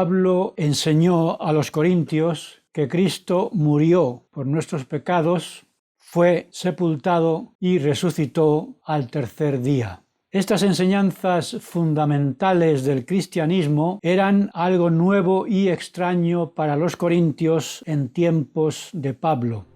Pablo enseñó a los corintios que Cristo murió por nuestros pecados, fue sepultado y resucitó al tercer día. Estas enseñanzas fundamentales del cristianismo eran algo nuevo y extraño para los corintios en tiempos de Pablo.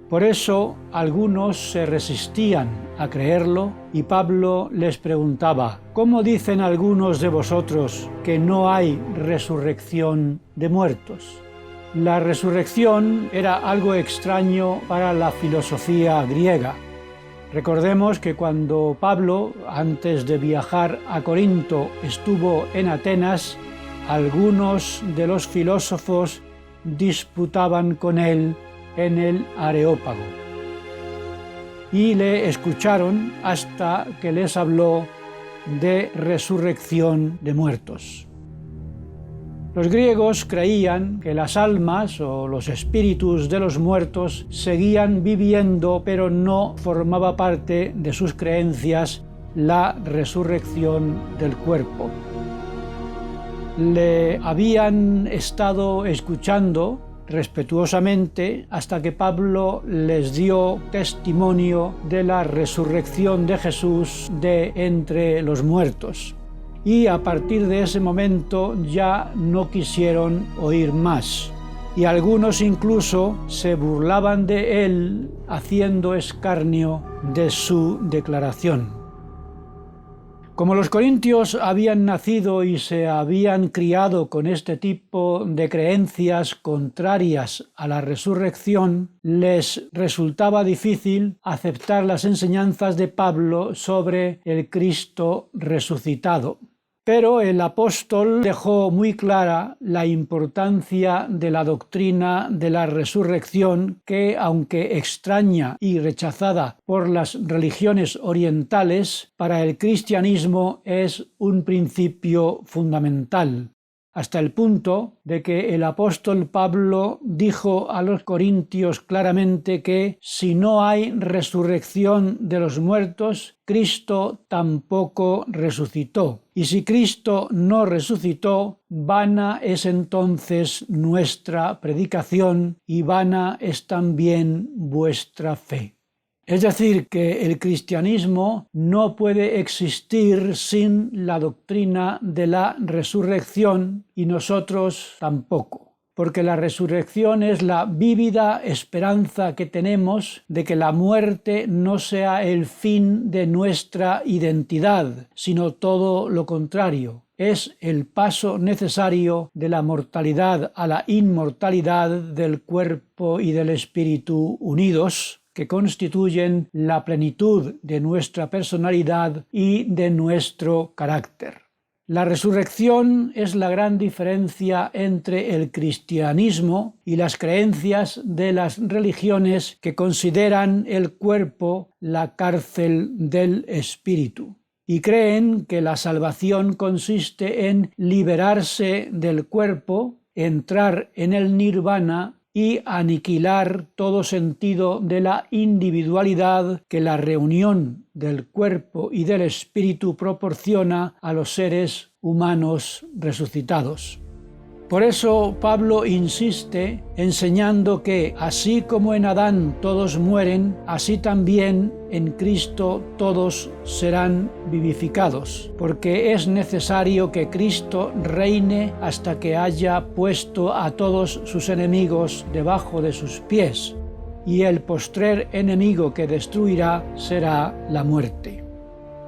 Por eso algunos se resistían a creerlo y Pablo les preguntaba: ¿cómo dicen algunos de vosotros que no hay resurrección de muertos? La resurrección era algo extraño para la filosofía griega. Recordemos que cuando Pablo, antes de viajar a Corinto, estuvo en Atenas, algunos de los filósofos disputaban con él en el Areópago y le escucharon hasta que les habló de resurrección de muertos. Los griegos creían que las almas o los espíritus de los muertos seguían viviendo, pero no formaba parte de sus creencias la resurrección del cuerpo. Le habían estado escuchando respetuosamente hasta que Pablo les dio testimonio de la resurrección de Jesús de entre los muertos. Y a partir de ese momento ya no quisieron oír más. Y algunos incluso se burlaban de él, haciendo escarnio de su declaración. Como los corintios habían nacido y se habían criado con este tipo de creencias contrarias a la resurrección, les resultaba difícil aceptar las enseñanzas de Pablo sobre el Cristo resucitado. Pero el apóstol dejó muy clara la importancia de la doctrina de la resurrección que, aunque extraña y rechazada por las religiones orientales, para el cristianismo es un principio fundamental, hasta el punto de que el apóstol Pablo dijo a los corintios claramente que si no hay resurrección de los muertos, Cristo tampoco resucitó. Y si Cristo no resucitó, vana es entonces nuestra predicación y vana es también vuestra fe. Es decir, que el cristianismo no puede existir sin la doctrina de la resurrección y nosotros tampoco, porque la resurrección es la vívida esperanza que tenemos de que la muerte no sea el fin de nuestra identidad, sino todo lo contrario. Es el paso necesario de la mortalidad a la inmortalidad del cuerpo y del espíritu unidos, que constituyen la plenitud de nuestra personalidad y de nuestro carácter. La resurrección es la gran diferencia entre el cristianismo y las creencias de las religiones que consideran el cuerpo la cárcel del espíritu y creen que la salvación consiste en liberarse del cuerpo, entrar en el nirvana y aniquilar todo sentido de la individualidad que la reunión del cuerpo y del espíritu proporciona a los seres humanos resucitados. Por eso Pablo insiste enseñando que así como en Adán todos mueren, así también en Cristo todos serán vivificados, porque es necesario que Cristo reine hasta que haya puesto a todos sus enemigos debajo de sus pies, y el postrer enemigo que destruirá será la muerte.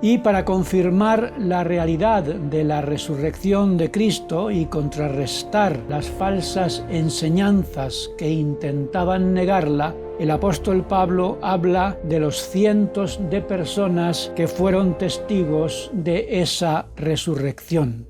Y para confirmar la realidad de la resurrección de Cristo y contrarrestar las falsas enseñanzas que intentaban negarla, el apóstol Pablo habla de los cientos de personas que fueron testigos de esa resurrección.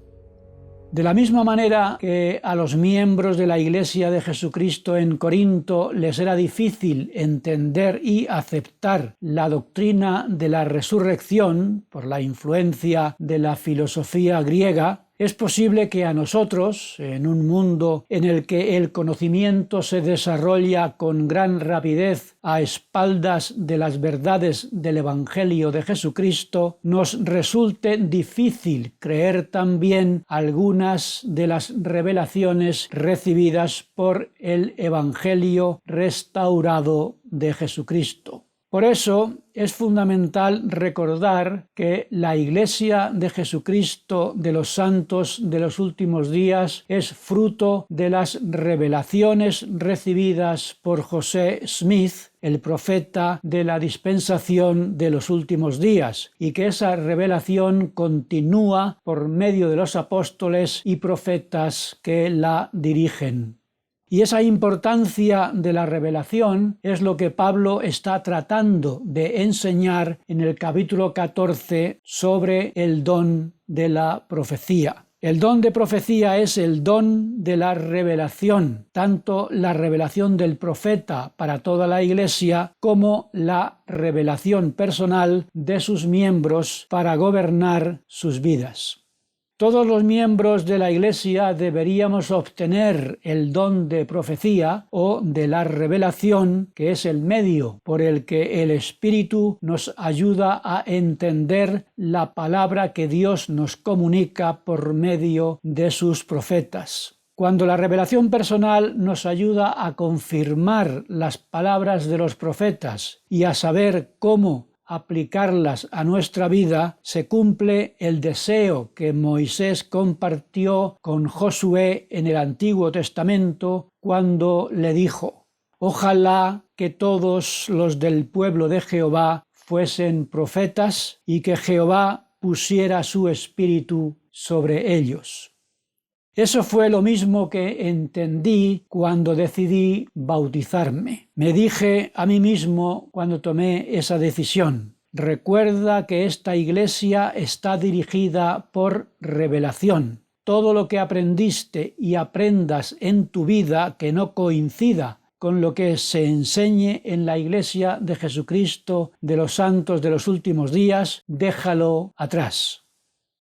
De la misma manera que a los miembros de la Iglesia de Jesucristo en Corinto les era difícil entender y aceptar la doctrina de la resurrección por la influencia de la filosofía griega, Es posible que a nosotros, en un mundo en el que el conocimiento se desarrolla con gran rapidez a espaldas de las verdades del Evangelio de Jesucristo, nos resulte difícil creer también algunas de las revelaciones recibidas por el Evangelio restaurado de Jesucristo. Por eso es fundamental recordar que la Iglesia de Jesucristo de los santos de los últimos días es fruto de las revelaciones recibidas por José Smith, el profeta de la dispensación de los últimos días, y que esa revelación continúa por medio de los apóstoles y profetas que la dirigen. Y esa importancia de la revelación es lo que Pablo está tratando de enseñar en el capítulo 14 sobre el don de la profecía. El don de profecía es el don de la revelación, tanto la revelación del profeta para toda la Iglesia como la revelación personal de sus miembros para gobernar sus vidas. Todos los miembros de la Iglesia deberíamos obtener el don de profecía o de la revelación, que es el medio por el que el Espíritu nos ayuda a entender la palabra que Dios nos comunica por medio de sus profetas. Cuando la revelación personal nos ayuda a confirmar las palabras de los profetas y a saber cómo aplicarlas a nuestra vida, se cumple el deseo que Moisés compartió con Josué en el Antiguo Testamento cuando le dijo: «Ojalá que todos los del pueblo de Jehová fuesen profetas y que Jehová pusiera su espíritu sobre ellos». Eso fue lo mismo que entendí cuando decidí bautizarme. Me dije a mí mismo cuando tomé esa decisión: recuerda que esta iglesia está dirigida por revelación. Todo lo que aprendiste y aprendas en tu vida que no coincida con lo que se enseñe en la Iglesia de Jesucristo de los santos de los últimos días, déjalo atrás.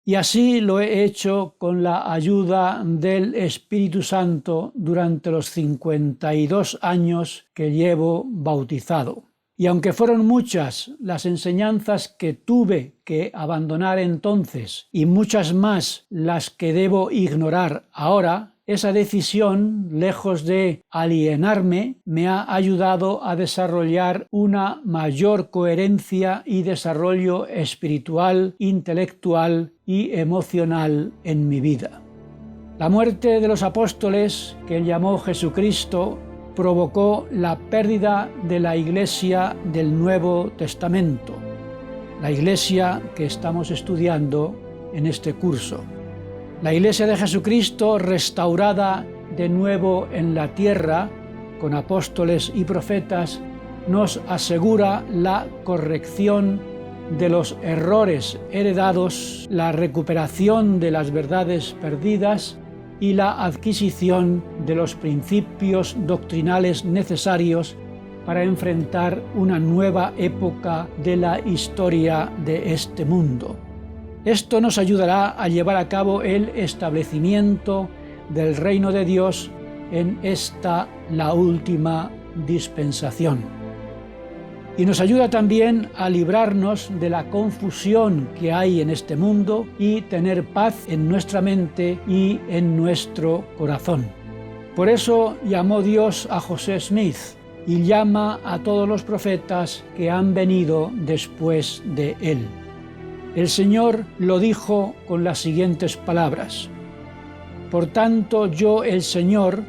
Y así lo he hecho con la ayuda del Espíritu Santo durante los 52 años que llevo bautizado. Y aunque fueron muchas las enseñanzas que tuve que abandonar entonces y muchas más las que debo ignorar ahora, esa decisión, lejos de alienarme, me ha ayudado a desarrollar una mayor coherencia y desarrollo espiritual, intelectual y emocional en mi vida. La muerte de los apóstoles, que él llamó Jesucristo, provocó la pérdida de la Iglesia del Nuevo Testamento, la Iglesia que estamos estudiando en este curso. La Iglesia de Jesucristo, restaurada de nuevo en la tierra, con apóstoles y profetas, nos asegura la corrección de los errores heredados, la recuperación de las verdades perdidas y la adquisición de los principios doctrinales necesarios para enfrentar una nueva época de la historia de este mundo. Esto nos ayudará a llevar a cabo el establecimiento del reino de Dios en esta, la última dispensación. Y nos ayuda también a librarnos de la confusión que hay en este mundo y tener paz en nuestra mente y en nuestro corazón. Por eso llamó Dios a José Smith y llama a todos los profetas que han venido después de él. El Señor lo dijo con las siguientes palabras: «Por tanto yo, el Señor,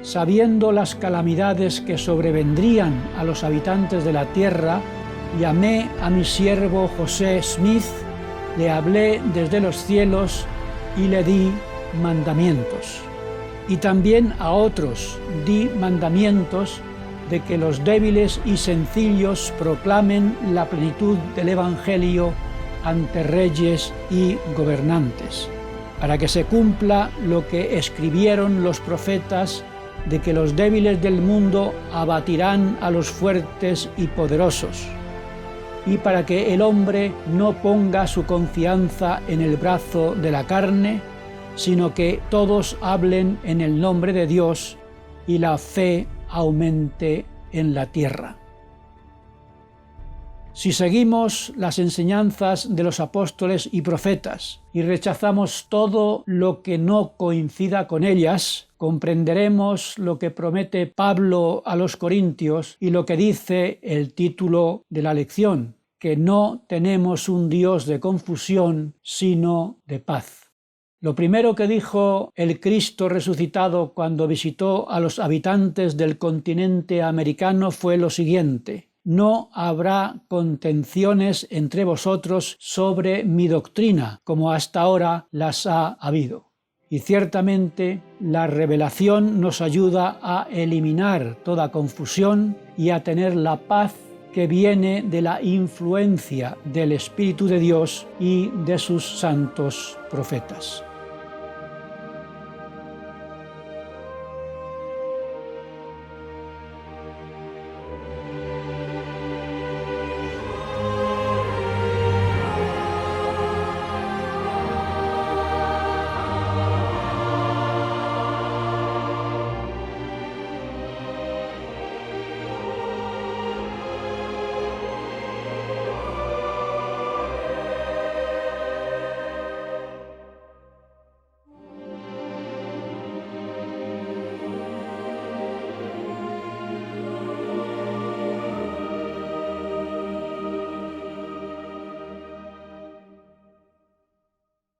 sabiendo las calamidades que sobrevendrían a los habitantes de la tierra, llamé a mi siervo José Smith, le hablé desde los cielos y le di mandamientos. Y también a otros di mandamientos de que los débiles y sencillos proclamen la plenitud del Evangelio ante reyes y gobernantes, para que se cumpla lo que escribieron los profetas, de que los débiles del mundo abatirán a los fuertes y poderosos, y para que el hombre no ponga su confianza en el brazo de la carne, sino que todos hablen en el nombre de Dios y la fe aumente en la tierra. Si seguimos las enseñanzas de los apóstoles y profetas y rechazamos todo lo que no coincida con ellas, comprenderemos lo que promete Pablo a los Corintios y lo que dice el título de la lección, que no tenemos un Dios de confusión, sino de paz. Lo primero que dijo el Cristo resucitado cuando visitó a los habitantes del continente americano fue lo siguiente: no habrá contenciones entre vosotros sobre mi doctrina, como hasta ahora las ha habido. Y ciertamente la revelación nos ayuda a eliminar toda confusión y a tener la paz que viene de la influencia del Espíritu de Dios y de sus santos profetas.